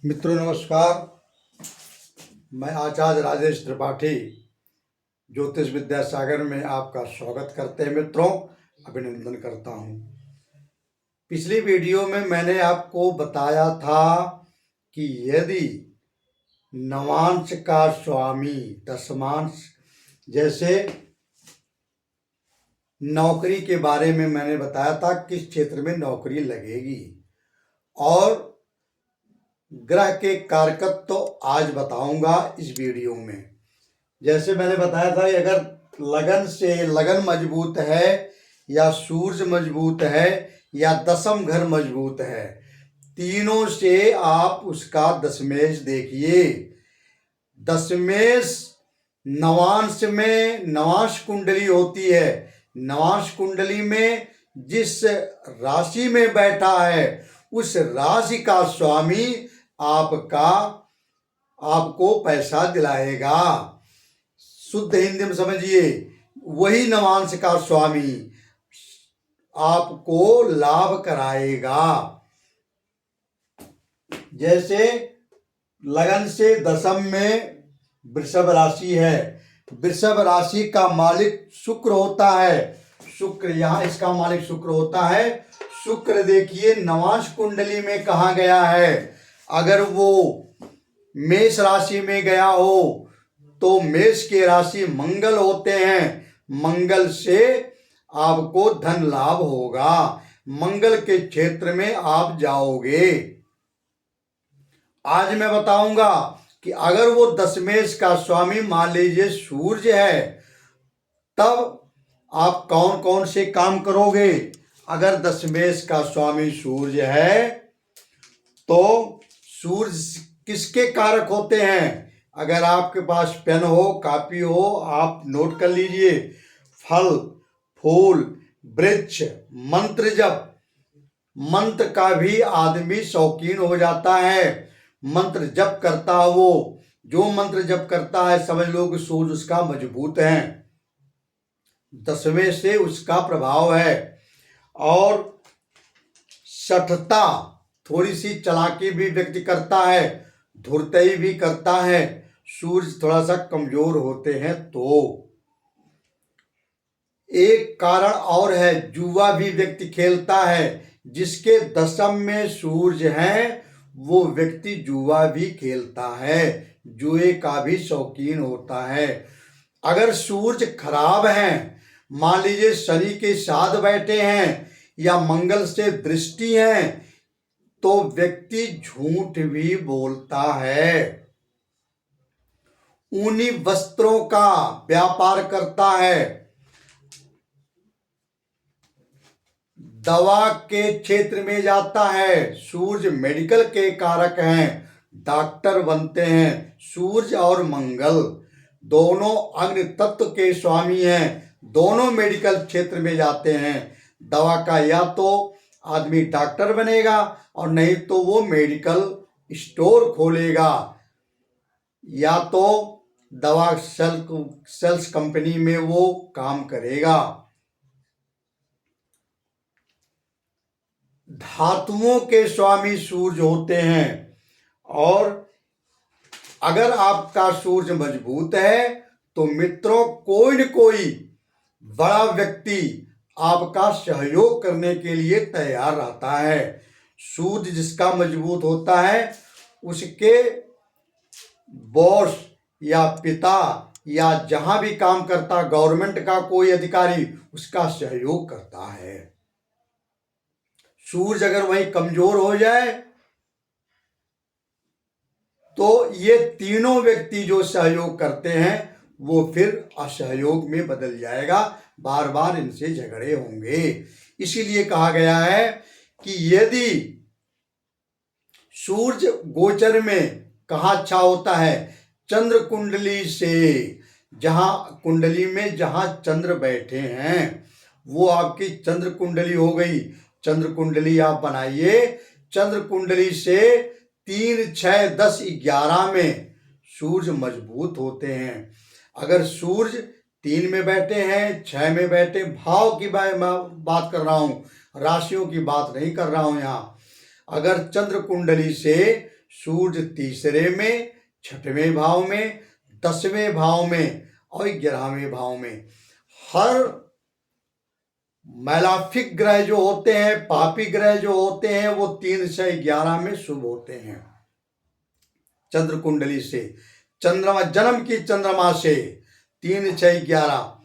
मित्रों नमस्कार। मैं आचार्य राजेश त्रिपाठी ज्योतिष विद्या सागर में आपका स्वागत करते हैं। मित्रों, अभिनंदन करता हूं। पिछली वीडियो में मैंने आपको बताया था कि यदि नवांश का स्वामी दशमांश, जैसे नौकरी के बारे में मैंने बताया था किस क्षेत्र में नौकरी लगेगी, और ग्रह के कारकत्व तो आज बताऊंगा इस वीडियो में। जैसे मैंने बताया था कि अगर लगन मजबूत है, या सूर्य मजबूत है, या दशम घर मजबूत है, तीनों से आप उसका दशमेश देखिए। दशमेश नवांश में नवांश कुंडली होती है। नवांश कुंडली में जिस राशि में बैठा है उस राशि का स्वामी आपको पैसा दिलाएगा। शुद्ध हिंदी में समझिए, वही नवांश का स्वामी आपको लाभ कराएगा। जैसे लगन से दशम में वृषभ राशि है। वृषभ राशि का मालिक शुक्र होता है। शुक्र, यहाँ इसका मालिक शुक्र होता है। शुक्र देखिए नवांश कुंडली में कहा गया है। अगर वो मेष राशि में गया हो तो मेष के राशि मंगल होते हैं। मंगल से आपको धन लाभ होगा, मंगल के क्षेत्र में आप जाओगे। आज मैं बताऊंगा कि अगर वो दशमेश का स्वामी मान लीजिए सूर्य है, तब आप कौन कौन से काम करोगे। अगर दशमेश का स्वामी सूर्य है तो सूर्य किसके कारक होते हैं। अगर आपके पास पेन हो, कापी हो, आप नोट कर लीजिए। फल, फूल, वृक्ष, मंत्र जप। मंत्र का भी आदमी शौकीन हो जाता है। मंत्र जप करता हो, जो मंत्र जप करता है समझ लो कि सूर्य उसका मजबूत है, दसवें से उसका प्रभाव है। और सठता, थोड़ी सी चालाकी भी व्यक्ति करता है, धुरतई भी करता है। सूर्य थोड़ा सा कमजोर होते हैं तो एक कारण और है, जुआ भी व्यक्ति खेलता है। जिसके दशम में सूर्य है वो व्यक्ति जुआ भी खेलता है, जुए का भी शौकीन होता है। अगर सूर्य खराब है, मान लीजिए शनि के साथ बैठे हैं या मंगल से दृष्टि है, तो व्यक्ति झूठ भी बोलता है, ऊनी वस्त्रों का व्यापार करता है, दवा के क्षेत्र में जाता है। सूर्य मेडिकल के कारक हैं, डॉक्टर बनते हैं। सूर्य और मंगल दोनों अग्नि तत्व के स्वामी हैं, दोनों मेडिकल क्षेत्र में जाते हैं। दवा का या तो आदमी डॉक्टर बनेगा और नहीं तो वो मेडिकल स्टोर खोलेगा, या तो दवा सेल्स कंपनी में वो काम करेगा। धातुओं के स्वामी सूर्य होते हैं, और अगर आपका सूर्य मजबूत है तो मित्रों कोई न कोई बड़ा व्यक्ति आपका सहयोग करने के लिए तैयार रहता है। सूर्य जिसका मजबूत होता है उसके बॉस या पिता या जहां भी काम करता गवर्नमेंट का कोई अधिकारी उसका सहयोग करता है। सूर्य अगर वहीं कमजोर हो जाए तो ये तीनों व्यक्ति जो सहयोग करते हैं वो फिर असहयोग में बदल जाएगा, बार बार इनसे झगड़े होंगे। इसीलिए कहा गया है कि यदि सूर्य गोचर में कहाँ अच्छा होता है, चंद्र कुंडली से, जहां कुंडली में जहां चंद्र बैठे हैं वो आपकी चंद्र कुंडली हो गई। चंद्र कुंडली आप बनाइए, चंद्र कुंडली से 3, 6, 10, 11 में सूर्य मजबूत होते हैं। अगर सूर्य 3 में बैठे हैं, 6 में बैठे, भाव की बात कर रहा हूं, राशियों की बात नहीं कर रहा हूं यहाँ। अगर चंद्र कुंडली से सूर्य तीसरे में, छठवें भाव में, 10वें भाव में और 11वें भाव में। हर मैलाफिक ग्रह जो होते हैं, पापी ग्रह जो होते हैं, वो 3 से 11 में शुभ होते हैं चंद्र कुंडली से। चंद्रमा जन्म की चंद्रमा से 3, 6, 11।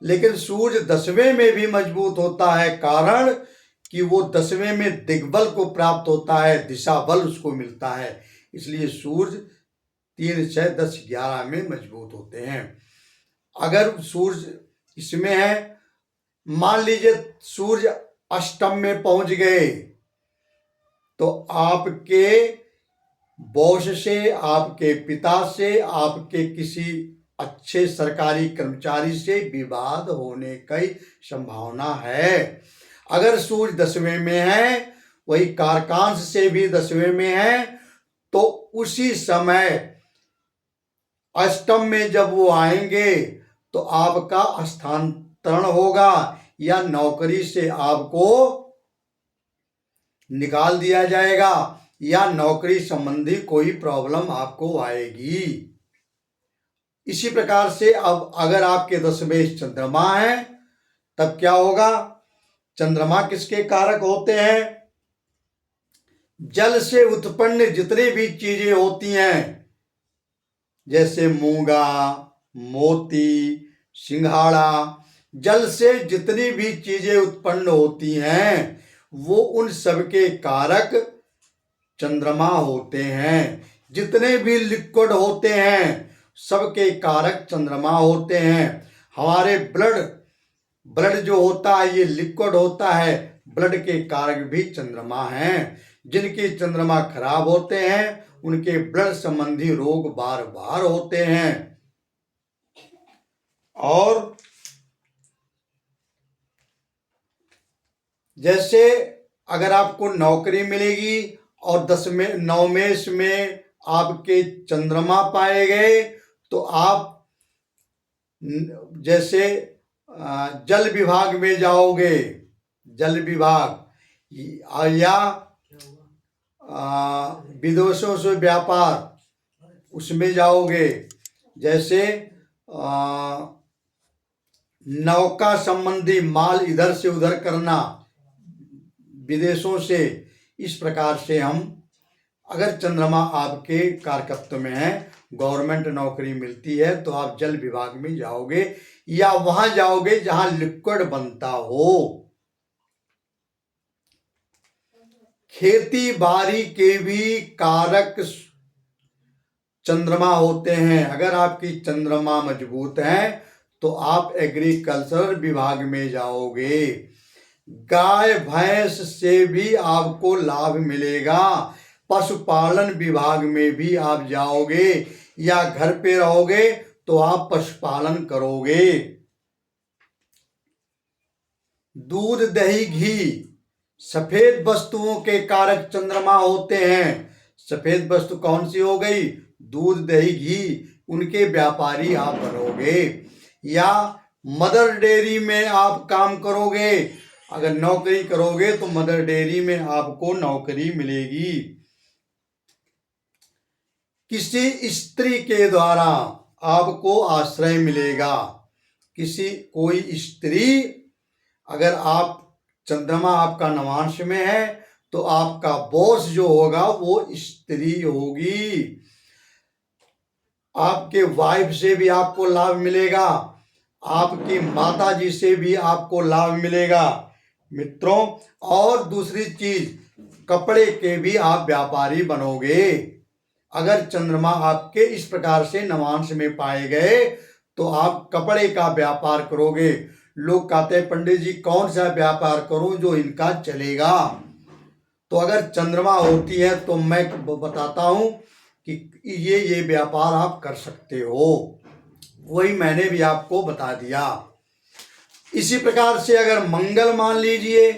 लेकिन सूर्य 10वें में भी मजबूत होता है, कारण कि वो 10वें में दिग्बल को प्राप्त होता है, दिशा बल उसको मिलता है। इसलिए सूर्य 3, 6, 10, 11 में मजबूत होते हैं। अगर सूर्य इसमें है, मान लीजिए सूर्य अष्टम में पहुंच गए, तो आपके बॉस से, आपके पिता से, आपके किसी अच्छे सरकारी कर्मचारी से विवाद होने की संभावना है। अगर सूर्य 10वें में है, वही कारकांश से भी 10वें में है, तो उसी समय अष्टम में जब वो आएंगे तो आपका स्थानांतरण होगा या नौकरी से आपको निकाल दिया जाएगा या नौकरी संबंधी कोई प्रॉब्लम आपको आएगी। इसी प्रकार से अब अगर आपके 10वें चंद्रमा है, तब क्या होगा? चंद्रमा किसके कारक होते हैं? जल से उत्पन्न जितनी भी चीजें होती हैं, जैसे मूंगा, मोती, सिंघाड़ा, जल से जितनी भी चीजें उत्पन्न होती हैं, वो उन सबके कारक चंद्रमा होते हैं। जितने भी लिक्विड होते हैं, सबके कारक चंद्रमा होते हैं। हमारे ब्लड जो होता है, ये लिक्विड होता है, ब्लड के कारक भी चंद्रमा हैं। जिनके चंद्रमा खराब होते हैं, उनके ब्लड संबंधी रोग बार बार होते हैं। और जैसे अगर आपको नौकरी मिलेगी और 9वें में आपके चंद्रमा पाए गए, तो आप जैसे जल विभाग में जाओगे, जल विभाग, या विदेशों से व्यापार उसमें जाओगे। जैसे नौका संबंधी माल इधर से उधर करना विदेशों से, इस प्रकार से हम, अगर चंद्रमा आपके कारकत्व में है, गवर्नमेंट नौकरी मिलती है, तो आप जल विभाग में जाओगे या वहां जाओगे जहां लिक्विड बनता हो। खेती बाड़ी के भी कारक चंद्रमा होते हैं। अगर आपकी चंद्रमा मजबूत है तो आप एग्रीकल्चर विभाग में जाओगे। गाय भैंस से भी आपको लाभ मिलेगा। पशुपालन विभाग में भी आप जाओगे या घर पे रहोगे तो आप पशुपालन करोगे। दूध, दही, घी, सफेद वस्तुओं के कारक चंद्रमा होते हैं। सफेद वस्तु कौन सी हो गई? दूध, दही, घी, उनके व्यापारी आप बनोगे। या मदर डेयरी में आप काम करोगे। अगर नौकरी करोगे तो मदर डेयरी में आपको नौकरी मिलेगी। किसी स्त्री के द्वारा आपको आश्रय मिलेगा। कोई स्त्री, अगर आप चंद्रमा आपका नवांश में है, तो आपका बॉस जो होगा वो स्त्री होगी। आपके वाइफ से भी आपको लाभ मिलेगा, आपकी माता जी से भी आपको लाभ मिलेगा मित्रों। और दूसरी चीज, कपड़े के भी आप व्यापारी बनोगे। अगर चंद्रमा आपके इस प्रकार से नवांश में पाए गए तो आप कपड़े का व्यापार करोगे। लोग कहते हैं पंडित जी कौन सा व्यापार करूं जो इनका चलेगा? तो अगर चंद्रमा होती है तो मैं बताता हूं कि ये व्यापार आप कर सकते हो। वही मैंने भी आपको बता दिया। इसी प्रकार से अगर मंगल मान लीजिए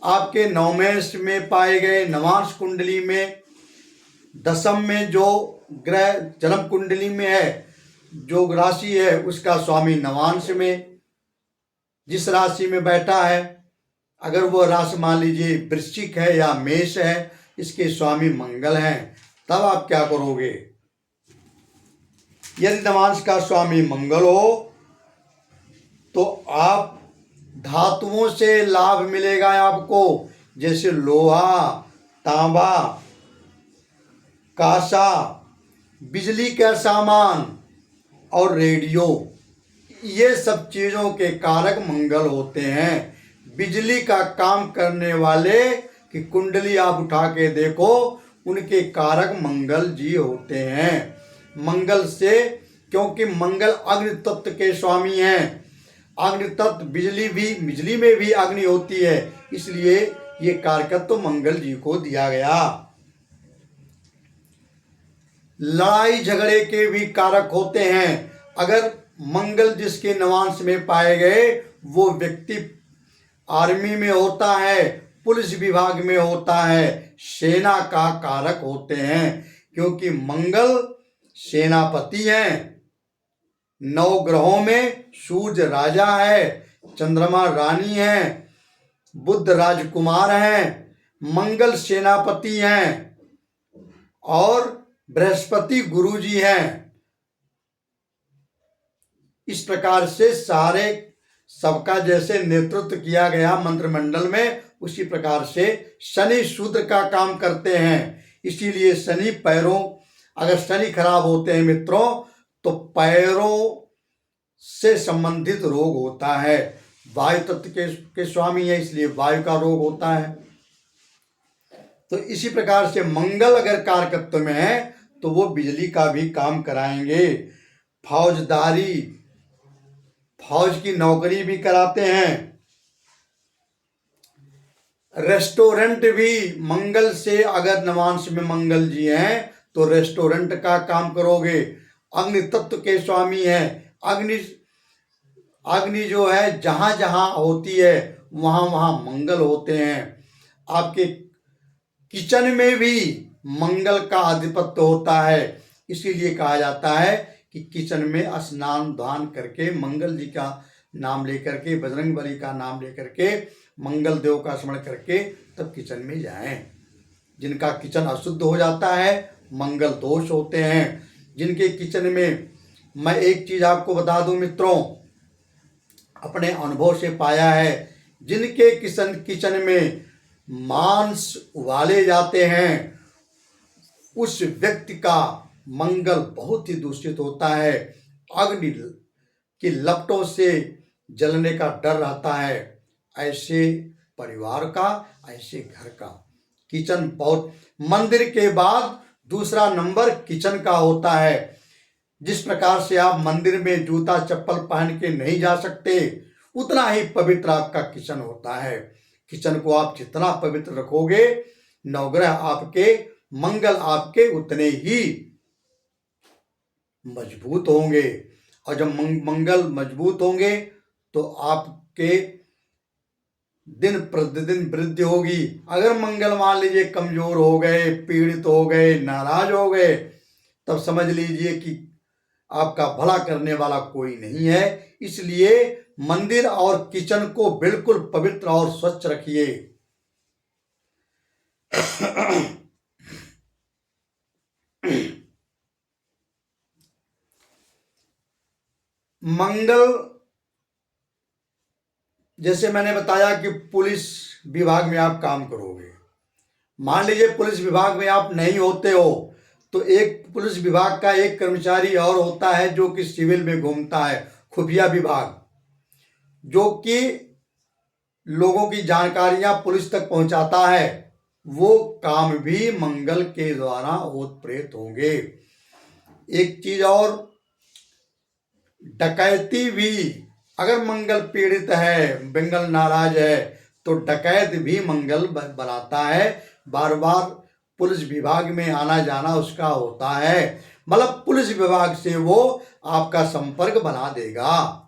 आपके 9वें में पाए गए, नवांश कुंडली में, 10वीं में जो ग्रह जन्म कुंडली में है, जो राशि है उसका स्वामी नवांश में जिस राशि में बैठा है, अगर वो राशि मान लीजिए वृश्चिक है या मेष है, इसके स्वामी मंगल हैं, तब आप क्या करोगे? यदि नवांश का स्वामी मंगल हो तो आप धातुओं से लाभ मिलेगा आपको, जैसे लोहा, तांबा, कांसा, बिजली का सामान और रेडियो, ये सब चीज़ों के कारक मंगल होते हैं। बिजली का काम करने वाले की कुंडली आप उठा के देखो, उनके कारक मंगल जी होते हैं। मंगल से, क्योंकि मंगल अग्नि तत्व के स्वामी हैं, अग्नि तत्व बिजली में भी अग्नि होती है, इसलिए ये कारकत्व मंगल जी को दिया गया। लड़ाई झगड़े के भी कारक होते हैं। अगर मंगल जिसके नवांश में पाए गए वो व्यक्ति आर्मी में होता है, पुलिस विभाग में होता है, सेना का कारक होते हैं, क्योंकि मंगल सेनापति हैं। 9 ग्रहों में सूर्य राजा है, चंद्रमा रानी है, बुध राजकुमार हैं, मंगल सेनापति हैं और बृहस्पति गुरुजी हैं। इस प्रकार से सारे सबका जैसे नेतृत्व किया गया मंत्रिमंडल में, उसी प्रकार से शनि शूद्र का काम करते हैं। इसीलिए शनि पैरों, अगर शनि खराब होते हैं मित्रों तो पैरों से संबंधित रोग होता है। वायु तत्व के स्वामी है, इसलिए वायु का रोग होता है। तो इसी प्रकार से मंगल अगर कारकत्व में है तो वो बिजली का भी काम कराएंगे। फौजदारी, फौज की नौकरी भी कराते हैं। रेस्टोरेंट भी मंगल से, अगर नवांश में मंगल जी हैं तो रेस्टोरेंट का काम करोगे। अग्नि तत्व के स्वामी हैं। अग्नि जो है जहां जहां होती है वहां वहां मंगल होते हैं। आपके किचन में भी मंगल का आधिपत्य होता है, इसीलिए कहा जाता है कि किचन में स्नान दान करके मंगल जी का नाम लेकर के, बजरंगबली का नाम लेकर के, मंगल देव का स्मरण करके तब किचन में जाएं। जिनका किचन अशुद्ध हो जाता है, मंगल दोष होते हैं जिनके किचन में। मैं एक चीज आपको बता दूं मित्रों, अपने अनुभव से पाया है, जिनके किचन में मांस उबाले जाते हैं उस व्यक्ति का मंगल बहुत ही दूषित होता है। अग्नि की लपटों से जलने का डर रहता है। ऐसे परिवार का, ऐसे घर का किचन बहुत, मंदिर के बाद दूसरा नंबर किचन का होता है। जिस प्रकार से आप मंदिर में जूता चप्पल पहन के नहीं जा सकते, उतना ही पवित्र आपका किचन होता है। किचन को आप जितना पवित्र रखोगे, नवग्रह आपके, मंगल आपके उतने ही मजबूत होंगे। और जब मंगल मजबूत होंगे तो आपके दिन प्रतिदिन वृद्धि होगी। अगर मंगल मान लीजिए कमजोर हो गए, पीड़ित हो गए, नाराज हो गए, तब समझ लीजिए कि आपका भला करने वाला कोई नहीं है। इसलिए मंदिर और किचन को बिल्कुल पवित्र और स्वच्छ रखिए। मंगल, जैसे मैंने बताया कि पुलिस विभाग में आप काम करोगे। मान लीजिए पुलिस विभाग में आप नहीं होते हो तो एक पुलिस विभाग का एक कर्मचारी और होता है जो कि सिविल में घूमता है, खुफिया विभाग, जो कि लोगों की जानकारियां पुलिस तक पहुंचाता है। वो काम भी मंगल के द्वारा ओत प्रेत होंगे। एक चीज और, डकैती भी, अगर मंगल पीड़ित है, मंगल नाराज है तो डकैत भी मंगल बनाता है। बार बार पुलिस विभाग में आना जाना उसका होता है, मतलब पुलिस विभाग से वो आपका संपर्क बना देगा।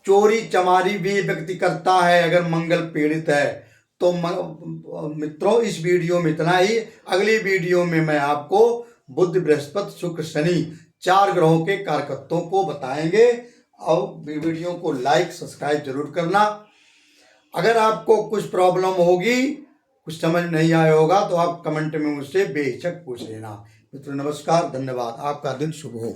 चोरी चमारी भी व्यक्ति करता है अगर मंगल पीड़ित है। तो मित्रों इस वीडियो में इतना ही। अगली वीडियो में मैं आपको बुध बृहस्पति शुक्र शनि 4 ग्रहों के कारकत्वों को बताएंगे। और वीडियो को लाइक सब्सक्राइब जरूर करना। अगर आपको कुछ प्रॉब्लम होगी, कुछ समझ नहीं आया होगा तो आप कमेंट में मुझसे बेहिचक पूछ लेना। मित्रों नमस्कार, धन्यवाद, आपका दिन शुभ हो।